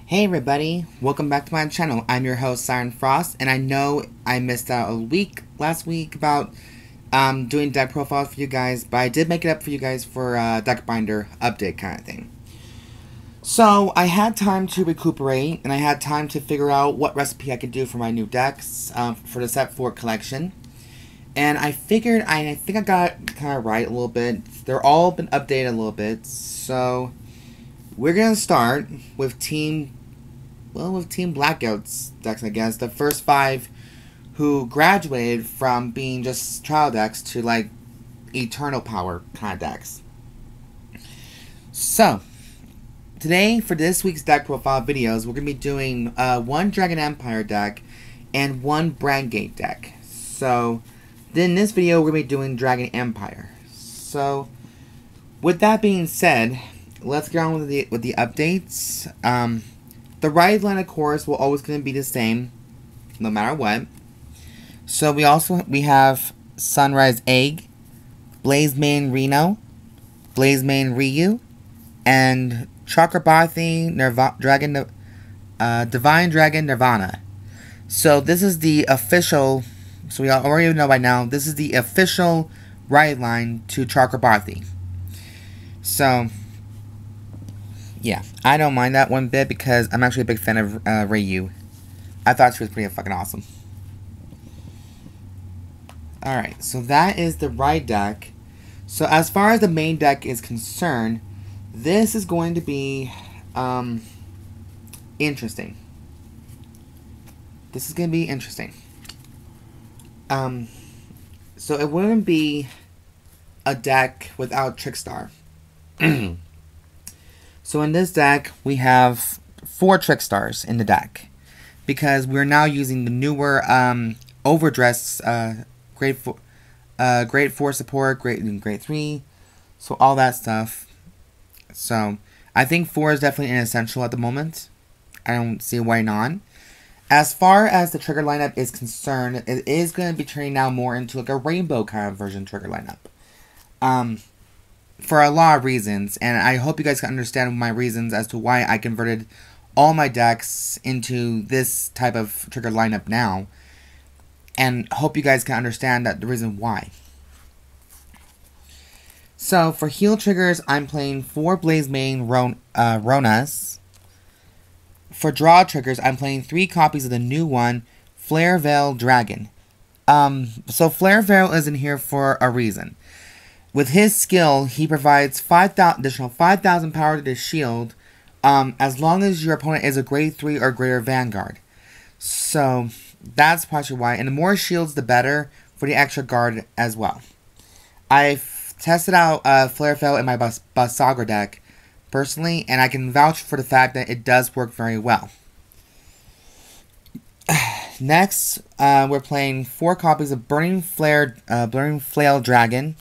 Hey everybody, welcome back to my channel. I'm your host Siren Frost, and I know I missed out last week about doing deck profiles for you guys, but I did make it up for you guys for deck binder update kind of thing. So I had time to recuperate, and I had time to figure out what recipe I could do for my new decks for the set 4 collection. And I figured, I think I got it kind of right a little bit. They're all been updated a little bit, so we're gonna start with Team Blackout's decks, I guess. The first 5 who graduated from being just trial decks to, like, eternal power kind of decks. So, today, for this week's deck profile videos, we're going to be doing one Dragon Empire deck and one Brand Gate deck. So, then in this video, we're going to be doing Dragon Empire. So, with that being said, let's get on with the updates. The ride line, of course, will always going to be the same, no matter what. So we have Sunrise Egg, Blaze Main Rino, Blaze Main Reiyu, and Chakrabarthi Divine Dragon Nirvana. So this is the official. So we already know by now. This is the official ride line to Chakrabarthi. So, yeah, I don't mind that one bit because I'm actually a big fan of Reiyu. I thought she was pretty fucking awesome. Alright, so that is the ride deck. So as far as the main deck is concerned, this is going to be interesting. This is going to be interesting. So it wouldn't be a deck without Trickstar. So in this deck, we have 4 Trickstars in the deck, because we're now using the newer OverDress grade 4 support, grade 3, so all that stuff. So I think 4 is definitely an essential at the moment. I don't see why not. As far as the trigger lineup is concerned, it is going to be turning now more into like a rainbow kind of version trigger lineup. For a lot of reasons, and I hope you guys can understand my reasons as to why I converted all my decks into this type of trigger lineup now, and hope you guys can understand that the reason why. So for heal triggers, I'm playing 4 Blaze Main Ronas. For draw triggers, I'm playing 3 copies of the new one, Flare Veil Dragon. So Flare Veil is in here for a reason. With his skill, he provides additional 5,000 power to the shield, as long as your opponent is a grade 3 or greater Vanguard. So, that's partially why. And the more shields, the better for the extra guard as well. I've tested out Flare Veil in my Basagra deck, personally, and I can vouch for the fact that it does work very well. Next, we're playing 4 copies of Burning Flail Dragon.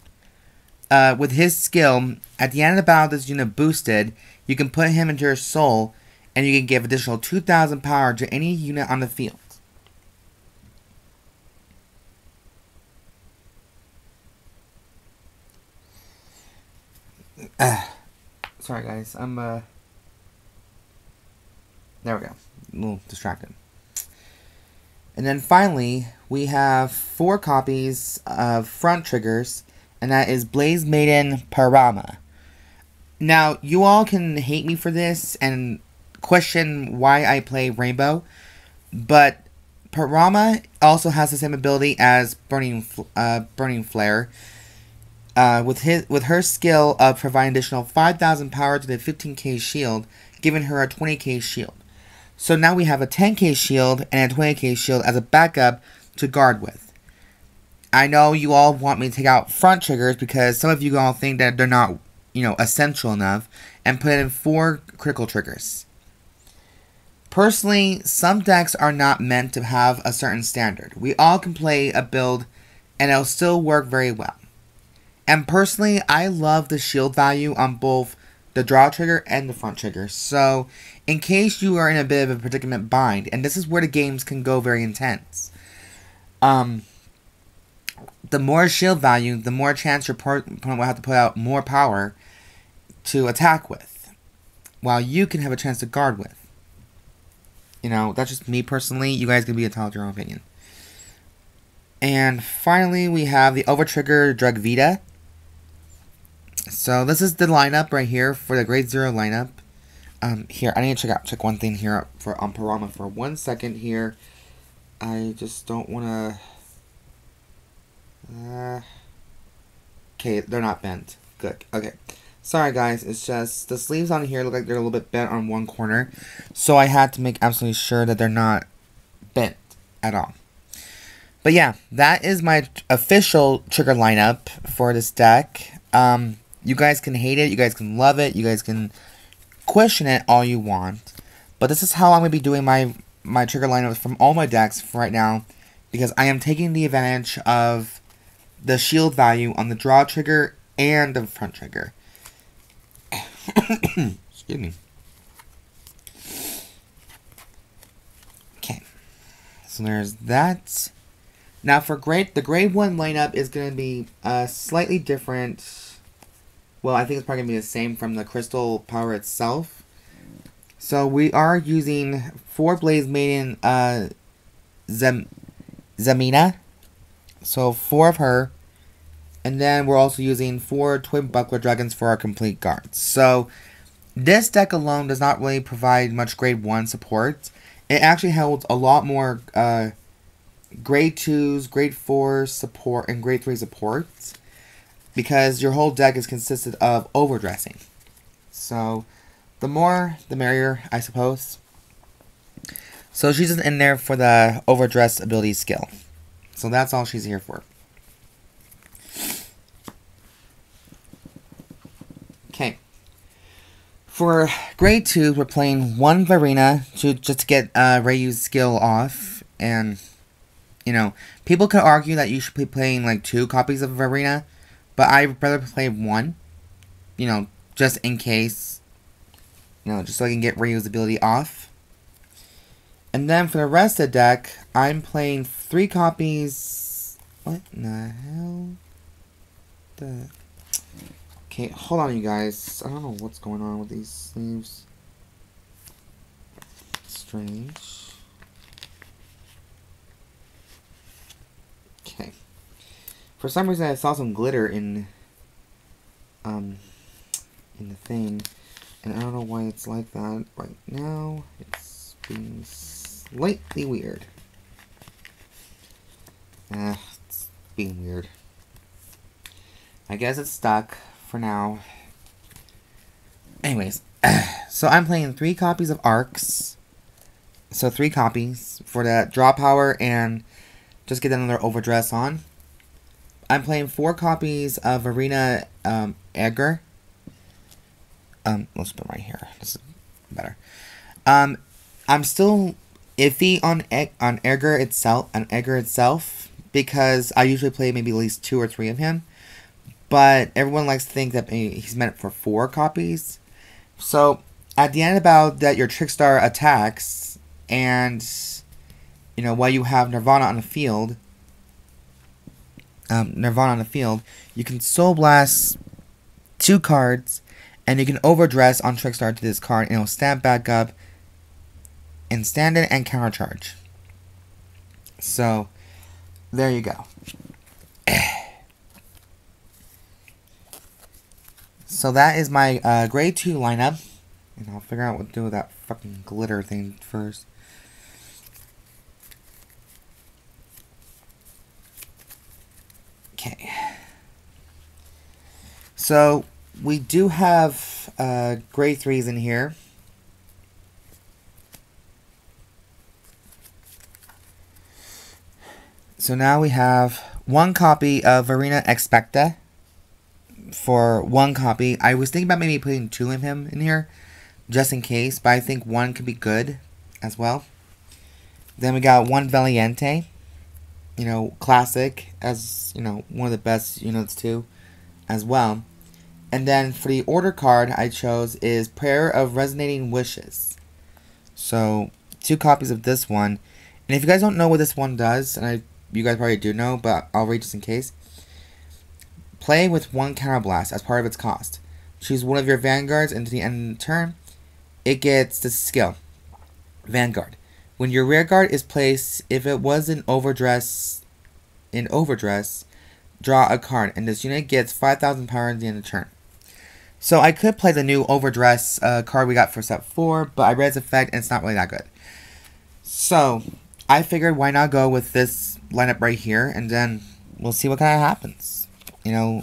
With his skill, at the end of the battle this unit boosted, you can put him into your soul, and you can give additional 2,000 power to any unit on the field. Sorry guys, there we go, a little distracted. And then finally, we have 4 copies of front triggers, and that is Blaze Maiden Parama. Now, you all can hate me for this and question why I play Rainbow, but Parama also has the same ability as Burning Flare, with her skill of providing additional 5,000 power to the 15k shield, giving her a 20k shield. So now we have a 10k shield and a 20k shield as a backup to guard with. I know you all want me to take out front triggers because some of you all think that they're not, essential enough, and put in 4 critical triggers. Personally, some decks are not meant to have a certain standard. We all can play a build and it'll still work very well. And personally, I love the shield value on both the draw trigger and the front trigger. So, in case you are in a bit of a predicament bind, and this is where the games can go very intense, the more shield value, the more chance your opponent will have to put out more power to attack with, while you can have a chance to guard with. You know, that's just me personally. You guys can be entitled to your own opinion. And finally, we have the Overtrigger Dragveda. So this is the lineup right here for the Grade 0 lineup. Here, I need to check one thing here on Parama for 1 second here. I just don't want to... okay, they're not bent. Good. Okay. Sorry, guys. It's just the sleeves on here look like they're a little bit bent on one corner. So I had to make absolutely sure that they're not bent at all. But yeah, that is my official trigger lineup for this deck. You guys can hate it. You guys can love it. You guys can question it all you want. But this is how I'm going to be doing my trigger lineups from all my decks for right now. Because I am taking the advantage of the shield value on the draw trigger and the front trigger. Excuse me. Okay. So there's that. Now for the grade 1 lineup is going to be slightly different. Well, I think it's probably going to be the same from the crystal power itself. So we are using 4 Blaze Maiden Ximena. So 4 of her. And then we're also using 4 Twin Buckler Dragons for our complete guards. So this deck alone does not really provide much grade 1 support. It actually holds a lot more grade 2s, grade 4s support, and grade 3 support. Because your whole deck is consisted of overdressing. So the more, the merrier, I suppose. So she's just in there for the overdress ability skill. So that's all she's here for. Okay. For grade 2, we're playing 1 Vairina just to get Reiyu's skill off. And, you know, people could argue that you should be playing like 2 copies of Vairina. But I'd rather play 1. You know, just in case. You know, just so I can get Reiyu's ability off. And then for the rest of the deck, I'm playing 3 copies. What in the hell? Okay, hold on, you guys. I don't know what's going on with these sleeves. Strange. Okay. For some reason, I saw some glitter in the thing, and I don't know why it's like that right now. It's being slightly weird. It's being weird. I guess it's stuck for now. Anyways, so I'm playing 3 copies of Arcs. So 3 copies for that draw power and just get another overdress on. I'm playing 4 copies of Vairina Erger. Let's put it right here. This is better. I'm still iffy on Erger itself, because I usually play maybe at least 2 or 3 of him. But everyone likes to think that he's meant for 4 copies. So at the end about that, your Trickstar attacks, and you know while you have Nirvana on the field. You can Soul Blast 2 cards, and you can overdress on Trickstar to this card, and it'll stand back up, and stand in and countercharge. So, there you go. So that is my grade 2 lineup, and I'll figure out what to do with that fucking glitter thing first. Okay. So, we do have grade 3s in here. So now we have 1 copy of Vairina Exspecta for 1 copy. I was thinking about maybe putting 2 of him in here, just in case, but I think 1 could be good as well. Then we got 1 Valiente. You know, classic, as, you know, one of the best units too, as well. And then for the order card I chose is Prayer of Resonating Wishes. So, 2 copies of this one. And if you guys don't know what this one does, and you guys probably do know, but I'll read just in case. Play with 1 counterblast as part of its cost. Choose one of your Vanguards into the end of the turn. It gets this skill. Vanguard. When your rear guard is placed, if it was in OverDress, draw a card, and this unit gets 5,000 power at the end of the turn. So I could play the new OverDress card we got for set 4, but I read its effect and it's not really that good. So I figured why not go with this lineup right here, and then we'll see what kind of happens. You know,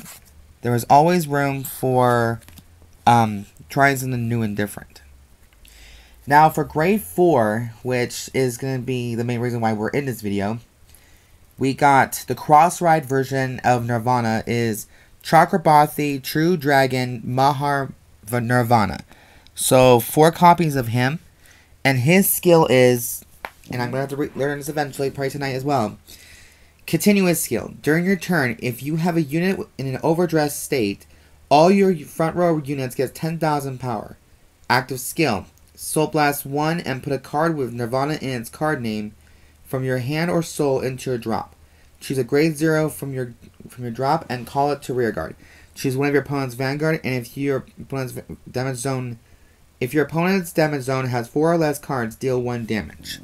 there is always room for trying something new and different. Now for grade 4, which is going to be the main reason why we're in this video, we got the cross-ride version of Nirvana is Chakrabarthi, True Dragon, Mahar Nirvana. So 4 copies of him, and his skill is, and I'm going to have to learn this eventually, probably tonight as well. Continuous skill. During your turn, if you have a unit in an OverDress state, all your front row units get 10,000 power. Active skill. Soul Blast 1 and put a card with Nirvana in its card name from your hand or soul into your drop. Choose a grade 0 from your drop and call it to rearguard. Choose one of your opponent's Vanguard, and if your opponent's damage zone has 4 or less cards, deal 1 damage.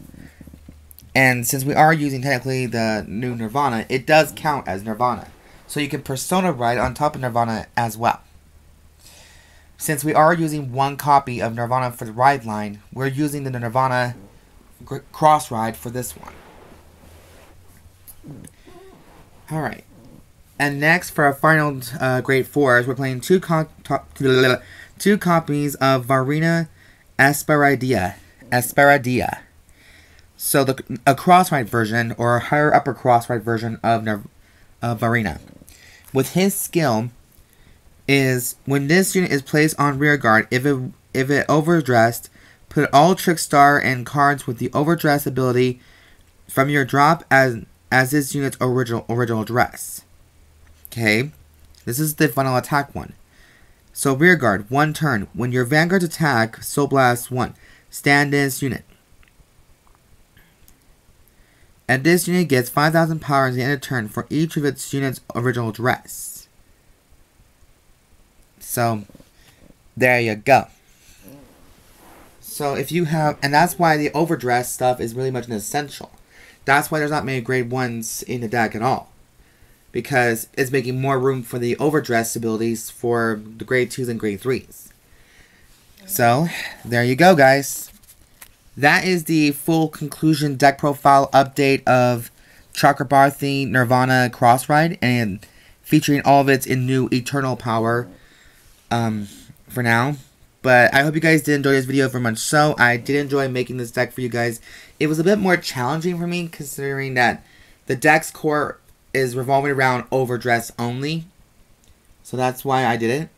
And since we are using technically the new Nirvana, it does count as Nirvana. So you can Persona Ride on top of Nirvana as well. Since we are using 1 copy of Nirvana for the ride line, we're using the Nirvana cross ride for this one. Alright. And next for our final grade 4s, we're playing 2 copies of Vairina Esperaridea. So a cross-ride version, or a higher upper cross-ride version of Vairina. With his skill is, when this unit is placed on rear guard, if it overdressed, put all Trickstar and cards with the overdress ability from your drop as this unit's original dress. Okay, this is the final attack one. So rear guard, 1 turn. When your Vanguard's attack, Soul Blast 1, stand this unit. And this unit gets 5,000 power at the end of turn for each of its unit's original dress. So, there you go. So if you have, and that's why the overdress stuff is really much an essential. That's why there's not many grade 1s in the deck at all. Because it's making more room for the overdress abilities for the grade 2s and grade 3s. So, there you go, guys. That is the full conclusion deck profile update of Chakrabarthi Nirvana Crossride, and featuring all of its in new Eternal power for now. But I hope you guys did enjoy this video very much so. I did enjoy making this deck for you guys. It was a bit more challenging for me, considering that the deck's core is revolving around overdress only. So that's why I did it.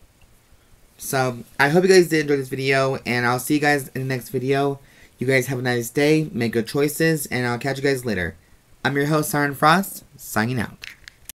So I hope you guys did enjoy this video, and I'll see you guys in the next video. You guys have a nice day, make good choices, and I'll catch you guys later. I'm your host, Siren Frost, signing out.